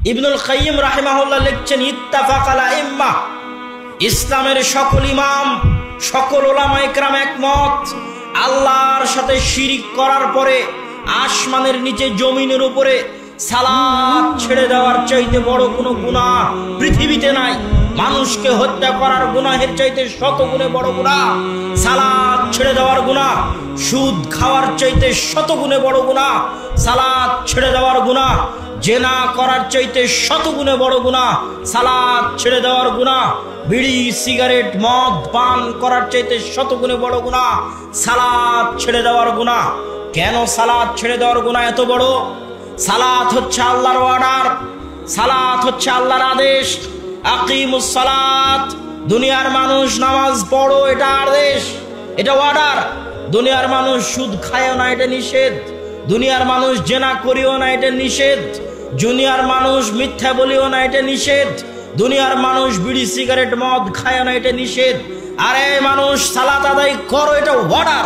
ইবনুল কাইয়িম রাহিমাহুল্লাহ লিখছেন, ইত্তাফাকাল আইম্মা, ইসলামের সকল ইমাম, সকল উলামায়ে কেরাম একমত, আল্লাহর সাথে শিরিক করার পরে আসমানের নিচে জমিনের উপরে সালাত ছেড়ে দেওয়ার চাইতে বড় কোনো গুনাহ পৃথিবীতে নাই। মানুষকে হত্যা করার গুনাহের চাইতে শত গুণে বড় গুনাহ সালাত ছেড়ে দেওয়ার গুনাহ। সুদ খাওয়ার চাইতে শত গুণে বড় গুনাহ সালাত ছেড়ে দেওয়ার গুনাহ। জেনা করার চাইতে শত গুণে বড় গুনাহ সালাত ছেড়ে দেওয়ার গুনাহ। বিড়ি, সিগারেট, মদ পান করার চাইতে শত গুণে বড় গুনাহ সালাত ছেড়ে দেওয়ার গুনাহ। কেন সালাত ছেড়ে দেওয়ার গুনাহ এত বড়? সালাত হচ্ছে আল্লাহর অর্ডার, সালাত হচ্ছে আল্লাহর আদেশ। আকিমুস সালাত, দুনিয়ার মানুষ নামাজ পড়ো, এটা আদেশ, এটা অর্ডার। দুনিয়ার মানুষ সুদ খায়ও না, এটা নিষেধ। দুনিয়ার মানুষ জেনা করিও না, এটা নিষেধ। দুনিয়ার মানুষ মিথ্যা বলিও না, এটা নিষেধ। দুনিয়ার মানুষ বিড়ি, সিগারেট, মদ খায়ও না, এটা নিষেধ। আরে মানুষ সালাত আদায় করো, এটা অর্ডার।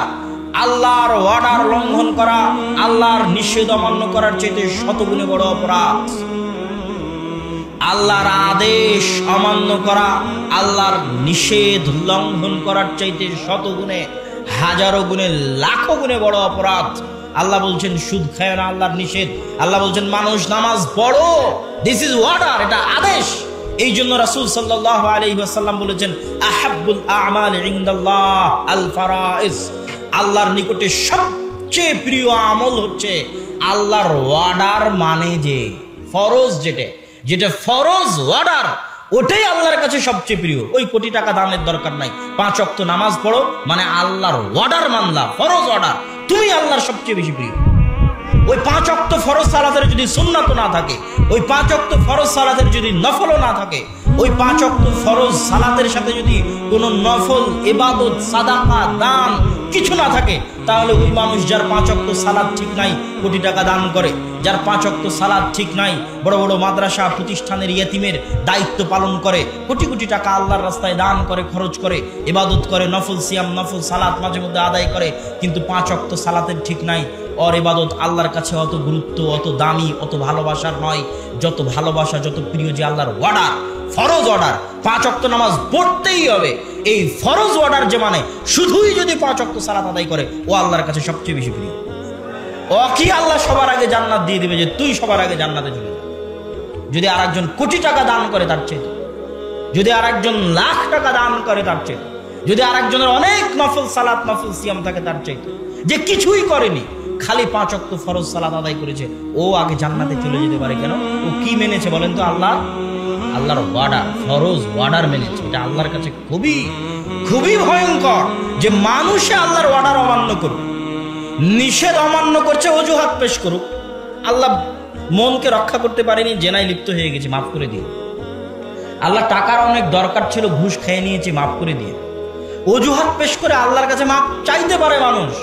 আল্লাহর অর্ডার লঙ্ঘন করা, আল্লাহর নিষেধ অমান্য করার চাইতে শতগুণে বড় অপরাধ। আল্লাহর আদেশ অমান্য করা, আল্লাহর নিষেধ লঙ্ঘন করার চাইতে শতগুণে, হাজারো গুণে, লাখো গুণে বড় অপরাধ। আল্লাহ বলছেন সুদ খায় না, আল্লাহর নিষেধ। আল্লাহ বলছেন মানুষ নামাজ পড়ো, দিস ইজ অর্ডার, এটা আদেশ। এই জন্য রাসূল সাল্লাল্লাহু আলাইহি ওয়াসাল্লাম বলেছেন, আহাব্বুল আ'মাল ইনদাল্লাহ আল ফারাইজ, আল্লাহর নিকটে সবচেয়ে প্রিয় আমল হচ্ছে আল্লাহর অর্ডার, মানে যে ফরজ, যেটা ফরজ অর্ডার, ওটাই আল্লাহর কাছে সবচেয়ে প্রিয়। ওই কোটি টাকা দানের দরকার নাই, 5 ওয়াক্ত নামাজ পড়ো, মানে আল্লাহর অর্ডার মানলা, ফরজ অর্ডার, তুমি আল্লাহর সবচেয়ে বেশি প্রিয়। ওই 5 ওয়াক্ত ফরজ সালাতের যদি সুন্নাত না থাকে, ওই 5 ওয়াক্ত ফরজ সালাতের যদি নফলও না থাকে, ওই 5 ওয়াক্ত ফরজ সালাতের সাথে যদি কোনো নফল ইবাদত, সাদাকা, দান কিছু না থাকে, তাহলে ওই মানুষ যার 5 ওয়াক্ত সালাত ঠিক নাই কোটি টাকা দান করে, যার 5 ওয়াক্ত সালাত ঠিক নাই বড় বড় মাদ্রাসা প্রতিষ্ঠানের ইয়েতিমের দায়িত্ব পালন করে, কোটি কোটি টাকা আল্লাহর রাস্তায় দান করে, খরচ করে, ইবাদত করে, নফল সিয়াম, নফল সালাত মাঝে মধ্যে আদায় করে, কিন্তু 5 ওয়াক্ত সালাতের ঠিক নাই, ওর ইবাদত আল্লাহর কাছে অত গুরুত্ব, অত দামি, অত ভালোবাসার নয়, যত ভালোবাসা, যত প্রিয় যে আল্লাহর অর্ডার, ফরজ অর্ডার, 5 ওয়াক্ত নামাজ পড়তেই হবে। এই ফরজ অর্ডার যে মানে শুধুই যদি 5 ওয়াক্ত সালাত আদায় করে, ও আল্লাহর কাছে সবচেয়ে বেশি প্রিয়। ও কি আল্লাহ সবার আগে জান্নাত দিয়ে দিবে যে তুই সবার আগে জান্নাতে চলে যা? যদি আরেকজন কোটি টাকা দান করে তার চেয়ে, যদি আরেকজন লাখ টাকা দান করে তার চেয়ে, যদি আরেকজনের অনেক নফল সালাত, নফল সিয়াম থাকে তার চেয়ে, যে কিছুই করেনি, খালি 5 ওয়াক্ত ফরজ সালাত আদায় করেছে, ও আগে জান্নাতে চলে যেতে পারে কেন? ও কি মেনেছে বলেন তো? আল্লাহর ওয়ার্ডার, ফরজ ওয়ার্ডার মেনেছে। এটা আল্লাহর কাছে খুবই খুবই ভয়ঙ্কর যে মানুষে আল্লাহর ওয়ার্ডার অমান্য করুক, নিষেধ অমান্য করছে, অজুহাত পেশ করুক। আল্লাহ মনকে রক্ষা করতে পারেনি, জেনায় লিপ্ত হয়ে গেছে, মাফ করে দিয়ে। আল্লাহ টাকার অনেক দরকার ছিল, ঘুষ খেয়ে নিয়েছে, মাফ করে দিয়ে। অজুহাত পেশ করে আল্লাহর কাছে মাফ চাইতে পারে মানুষ,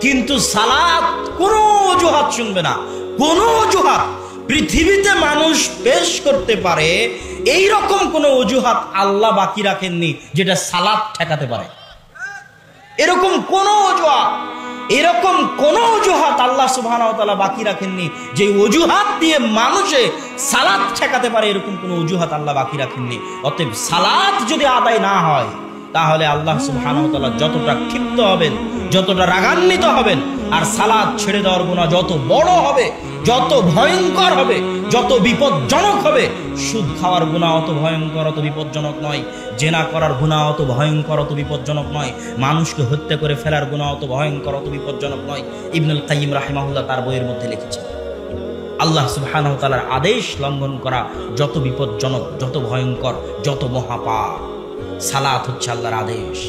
কিন্তু সালাত কোনো অজুহাত শুনবে না। কোনো অজুহাত পৃথিবীতে মানুষ পেশ করতে পারে, এই রকম কোনো অজুহাত আল্লাহ বাকি রাখেননি যেটা সালাত ঠেকাতে পারে। এরকম কোনো অজুহাত আল্লাহ সুবহানাহু ওয়া তাআলা বাকি রাখেননি যে অজুহাত দিয়ে মানুষে সালাত ঠেকাতে পারে, এরকম কোনো অজুহাত আল্লাহ বাকি রাখেননি। অতএব সালাত যদি আদায় না হয়, তাহলে আল্লাহ সুবহানাহু ওয়া তাআলা যতটা ক্ষিপ্ত হবেন, যতটা রাগান্বিত হবেন, আর সালাত ছেড়ে দেওয়ার গুনাহ যত বড় হবে, যত ভয়ঙ্কর হবে, যত বিপজ্জনক হবে। সুদ খাওয়ার গুনাহ অত ভয়ঙ্কর, অত বিপজ্জনক নয়। জেনা করার গুনাহ অত ভয়ঙ্কর, অত বিপজ্জনক নয়। মানুষকে হত্যা করে ফেলার গুনাহ অত ভয়ঙ্কর, অত বিপজ্জনক নয়। ইবনুল কাইয়িম রাহিমাহুল্লাহ তার বইয়ের মধ্যে লিখেছেন, আল্লাহ সুবহানাহু ওয়া তাআলার আদেশ লঙ্ঘন করা যত বিপজ্জনক, যত ভয়ঙ্কর, যত মহাপাপ। সালাত হচ্ছে আল্লাহর আদেশ।